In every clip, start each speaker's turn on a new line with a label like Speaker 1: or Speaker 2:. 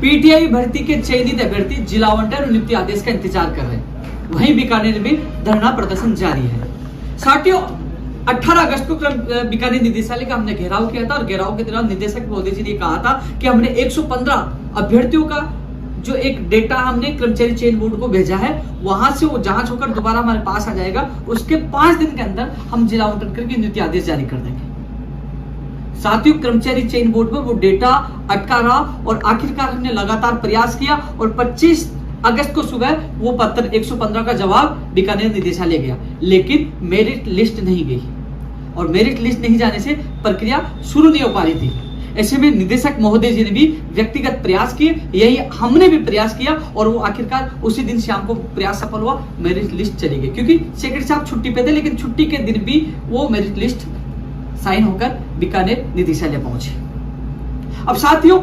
Speaker 1: PTI भर्ती के चयनित अभ्यर्थी जिला आवंटन और नियुक्ति आदेश का इंतजार कर रहे हैं। वहीं बीकानेर में धरना प्रदर्शन जारी है। साथियों, 18 अगस्त को बीकानेर निदेशालय का हमने घेराव किया था और घेराव के दौरान निदेशक महोदय जी ने कहा था कि हमने 115 अभ्यर्थियों का जो एक डेटा हमने कर्मचारी चयन बोर्ड को भेजा है, वहां से वो जांच होकर दोबारा हमारे पास आ जाएगा। उसके 5 दिन के अंदर हम जिला आवंटन करके नियुक्ति आदेश जारी कर देंगे। साथियों, कर्मचारी चयन बोर्ड में वो डेटा अटका रहा और आखिरकार हमने लगातार प्रयास किया और 25 अगस्त को सुबह वो पत्र 115 का जवाब बीकानेर निदेशालय गया, लेकिन मेरिट लिस्ट नहीं गई और मेरिट लिस्ट नहीं जाने से प्रक्रिया शुरू नहीं हो पा रही थी। ऐसे में निदेशक महोदय जी ने भी व्यक्तिगत प्रयास किए, यही हमने भी प्रयास किया और वो आखिरकार उसी दिन शाम को प्रयास सफल हुआ। मेरिट लिस्ट चली गई क्योंकि सेक्रेटरी साहब छुट्टी पे थे, लेकिन छुट्टी के दिन भी वो मेरिट लिस्ट साइन होकर बीकानेर निदेशालय पहुंचे। अब साथियों,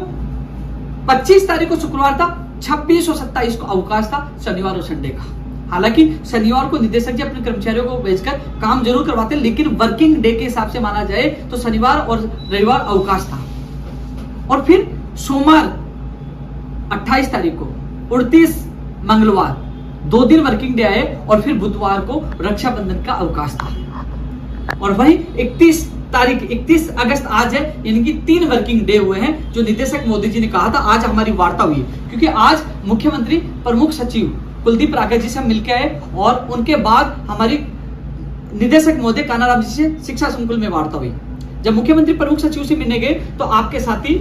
Speaker 1: 25 तारीख को शुक्रवार था, 26 और 27 को अवकाश था, शनिवार और संडे का। हालांकि शनिवार को निदेशक जी अपने कर्मचारियों को भेजकर काम जरूर करवाते, लेकिन वर्किंग डे के हिसाब से माना जाए तो शनिवार और रविवार अवकाश था। और फिर सोमवार 28 तारीख को, 29 मंगलवार 2 दिन वर्किंग डे आए और फिर बुधवार को रक्षाबंधन का अवकाश था। और वही 31 अगस्त आज है, यानी कि 3 वर्किंग डे हुए हैं जो निदेशक मोदी जी ने कहा था आज हमारी वार्ता हुई, क्योंकि आज मुख्यमंत्री प्रमुख सचिव कुलदीप राकेश जी से मिलकर आए और उनके बाद हमारी निदेशक महोदय कानाराम जी से शिक्षा संकुल में वार्ता हुई। जब मुख्यमंत्री प्रमुख सचिव से मिलने गए तो आपके साथी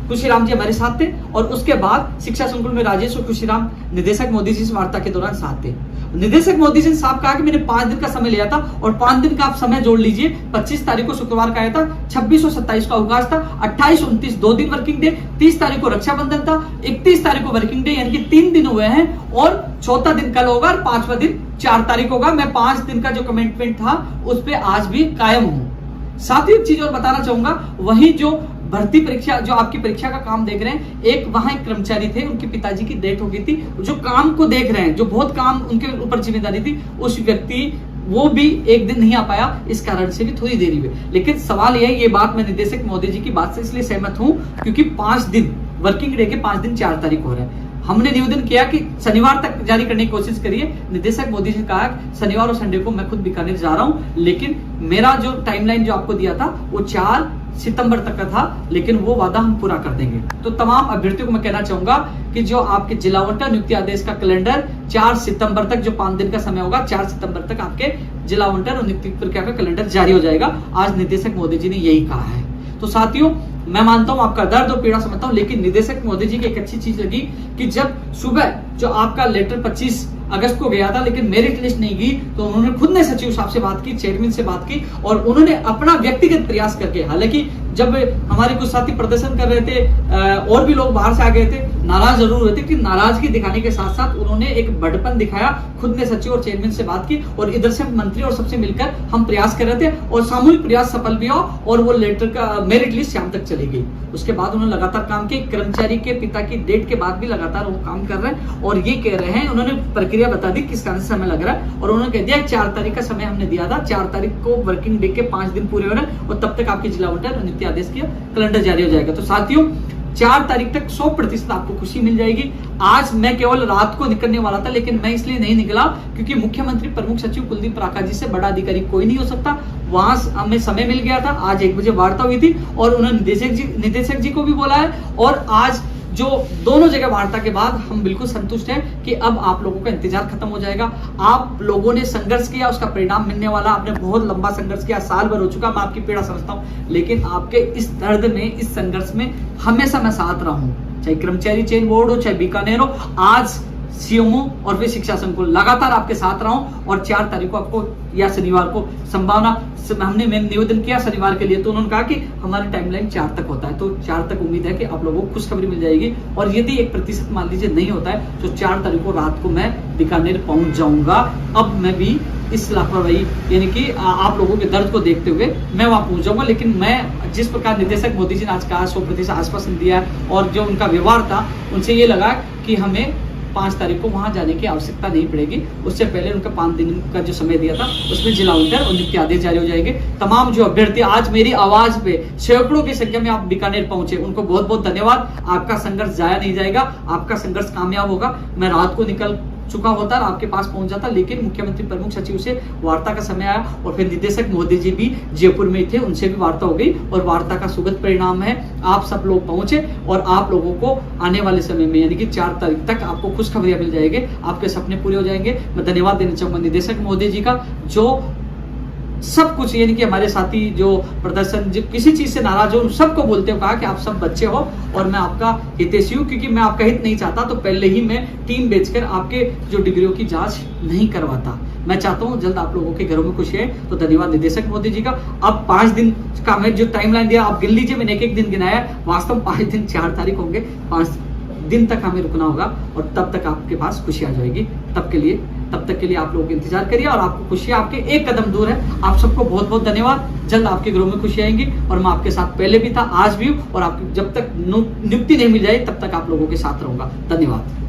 Speaker 1: खुशीराम जी हमारे साथ थे और उसके बाद शिक्षा संकुल में राजेश और खुशीराम निदेशक मोदी जी से वार्ता के दौरान साथ थे। निदेशक मोदी जी ने साफ कहा कि मैंने 5 दिन का समय लिया था और 5 दिन का आप समय जोड़ लीजिए। 25 तारीख को शुक्रवार का आया था, 26 और 27 का अवकाश था, 28 29 2 दिन वर्किंग डे, 30 तारीख को रक्षाबंधन था, 31 तारीख को वर्किंग डे, यानी कि 3 दिन हुए हैं और चौथा दिन कल होगा और 5वां दिन 4 तारीख होगा। मैं 5 दिन का जो कमिटमेंट था उस पर आज भी कायम हूं। साथ ही एक चीज और बताना चाहूंगा, वही जो भर्ती परीक्षा, जो आपकी परीक्षा का काम देख रहे हैं, एक वहां एक कर्मचारी थे, उनके पिताजी की डेथ हो गई थी, जो काम को देख रहे हैं, जो बहुत काम उनके ऊपर जिम्मेदारी थी, उस व्यक्ति वो भी एक दिन नहीं आ पाया, इस कारण से भी थोड़ी देरी हुई। लेकिन सवाल यह है, ये बात मैं निदेशक महोदय जी की बात से इसलिए सहमत हूं क्योंकि 5 दिन वर्किंग डे के 5 दिन 4 तारीख हो रहे हैं। हमने निवेदन किया कि शनिवार तक जारी करने की कोशिश करिए। निदेशक मोदी जी ने कहा शनिवार और संडे को मैं खुद बीकानेर जा रहा हूं, लेकिन मेरा जो टाइमलाइन जो आपको दिया था वो 4 सितंबर तक का था, लेकिन वो वादा हम पूरा कर देंगे। तो तमाम अभ्यर्थियों को मैं कहना चाहूंगा कि जो आपके जिला आवंटन नियुक्ति आदेश का कैलेंडर 4 सितंबर तक, जो 5 दिन का समय होगा, 4 सितंबर तक आपके जिला आवंटन और नियुक्ति प्रक्रिया का कैलेंडर जारी हो जाएगा। आज निदेशक मोदी जी ने यही कहा है। तो साथियों, मैं मानता हूं आपका दर्द और पीड़ा समझता हूं, लेकिन निदेशक मोदी जी की एक अच्छी चीज लगी कि जब सुबह जो आपका लेटर 25 अगस्त को गया था लेकिन मेरिट लिस्ट नहीं गई, तो उन्होंने खुद ने सचिव साहब से बात की, चेयरमैन से बात की और उन्होंने अपना व्यक्तिगत प्रयास करके, हालांकि जब हमारे कुछ साथी प्रदर्शन कर रहे थे और भी लोग बाहर से आ गए थे, नाराज जरूर हुए थे, कि नाराजगी दिखाने के साथ साथ उन्होंने एक बड़पन दिखाया, खुद ने सचिव और चेयरमैन से बात की और इधर से मंत्री और सबसे मिलकर हम प्रयास कर रहे थे और सामूहिक प्रयास सफल भी हुआ और वो लेटर का मेरिट लिस्ट शाम तक चली गई। उसके बाद उन्होंने लगातार काम किया, कर्मचारी के पिता की डेट के बाद भी लगातार वो काम कर रहे हैं और ये कह रहे हैं, उन्होंने प्रक्रिया बता दी किस कारण से समय लग रहा है और उन्होंने कह दिया 4 तारीख का समय हमने दिया था, 4 तारीख को वर्किंग डे के 5 दिन पूरे हो रहे हैं और तब तक आपकी जिला आवंटन और नियुक्ति आदेश किया कैलेंडर जारी हो जाएगा। तो साथियों, 4 तारीख तक 100% आपको खुशी मिल जाएगी। आज मैं केवल रात को निकलने वाला था, लेकिन मैं इसलिए नहीं निकला क्योंकि मुख्यमंत्री प्रमुख सचिव कुलदीप राकेश जी से बड़ा अधिकारी कोई नहीं हो सकता। वहां हमें समय मिल गया था, आज 1 बजे वार्ता हुई थी और उन्होंने निदेशक जी को भी बोला है और आज जो दोनों जगह वार्ता के बाद हम बिल्कुल संतुष्ट हैं कि अब आप लोगों का इंतजार खत्म हो जाएगा। आप लोगों ने संघर्ष किया, उसका परिणाम मिलने वाला। आपने बहुत लंबा संघर्ष किया, साल भर हो चुका, मैं आपकी पीड़ा समझता हूं, लेकिन आपके इस दर्द में, इस संघर्ष में हमेशा मैं साथ रहा हूं, चाहे कर्मचारी चयन बोर्ड हो, चाहे बीकानेर हो, आज सीएमओ और फिर शिक्षा संकुल, लगातार आपके साथ रहा हूं और 4 तारीख को आपको या शनिवार को संभावना, हमने निवेदन किया शनिवार के लिए, तो उन्होंने कहा कि हमारी टाइमलाइन 4 तक होता है, तो 4 तक उम्मीद है कि आप लोगों को खुशखबरी मिल जाएगी और यदि 1% मान लीजिए नहीं होता है तो 4 तारीख को रात को मैं बीकानेर पहुंच जाऊंगा। अब मैं भी इस लापरवाही, यानी कि आप लोगों के दर्द को देखते हुए मैं वहां पहुंच जाऊंगा, लेकिन मैं जिस प्रकार निदेशक मोदी जी ने आज कहा 100% आश्वासन दिया और जो उनका व्यवहार था, उनसे ये लगा कि हमें 5 तारीख को वहां जाने की आवश्यकता नहीं पड़ेगी। उससे पहले उनका 5 दिन का जो समय दिया था उसमें जिला आवंटन और नियुक्ति आदेश जारी हो जाएंगे। तमाम जो अभ्यर्थी आज मेरी आवाज पे सैकड़ों की संख्या में आप बीकानेर पहुंचे, उनको बहुत बहुत धन्यवाद। आपका संघर्ष जाया नहीं जाएगा, आपका संघर्ष कामयाब होगा। मैं रात को निकल चुका होता और आपके पास पहुंच जाता, लेकिन मुख्यमंत्री प्रमुख सचिव से वार्ता का समय आया और फिर निदेशक महोदय जी भी जयपुर में थे, उनसे भी वार्ता हो गई और वार्ता का सुखद परिणाम है। आप सब लोग पहुंचे और आप लोगों को आने वाले समय में यानी कि 4 तारीख तक आपको खुशखबरियां मिल जाएंगे, आपके सपने पूरे हो जाएंगे। मैं धन्यवाद देना चाहूंगा निदेशक महोदय जी का, जो सब कुछ यानी कि हमारे साथी जो प्रदर्शन जो किसी चीज से नाराज हो, सबको बोलते हो कहा कि आप सब बच्चे हो और मैं आपका हितैषी हूं, क्योंकि मैं आपका हित नहीं चाहता तो पहले ही मैं टीम बेचकर आपके जो डिग्रियों की जांच नहीं करवाता। मैं चाहता हूं जल्द आप लोगों के घरों में खुशी है। तो धन्यवाद निदेशक मोदी जी का। अब 5 दिन का मैं जो टाइमलाइन दिया आप गिन लीजिए, मैंने एक दिन गिनाया, वास्तव में 5 दिन 4 तारीख होंगे, 5 दिन तक हमें रुकना होगा और तब तक आपके पास खुशी आ जाएगी। तब तक के लिए आप लोग इंतजार करिए और आपको खुशी आपके एक कदम दूर है। आप सबको बहुत बहुत धन्यवाद। जल्द आपके घरों में खुशी आएंगी और मैं आपके साथ पहले भी था, आज भी हूं और आपकी जब तक नियुक्ति नहीं मिल जाए तब तक आप लोगों के साथ रहूंगा। धन्यवाद।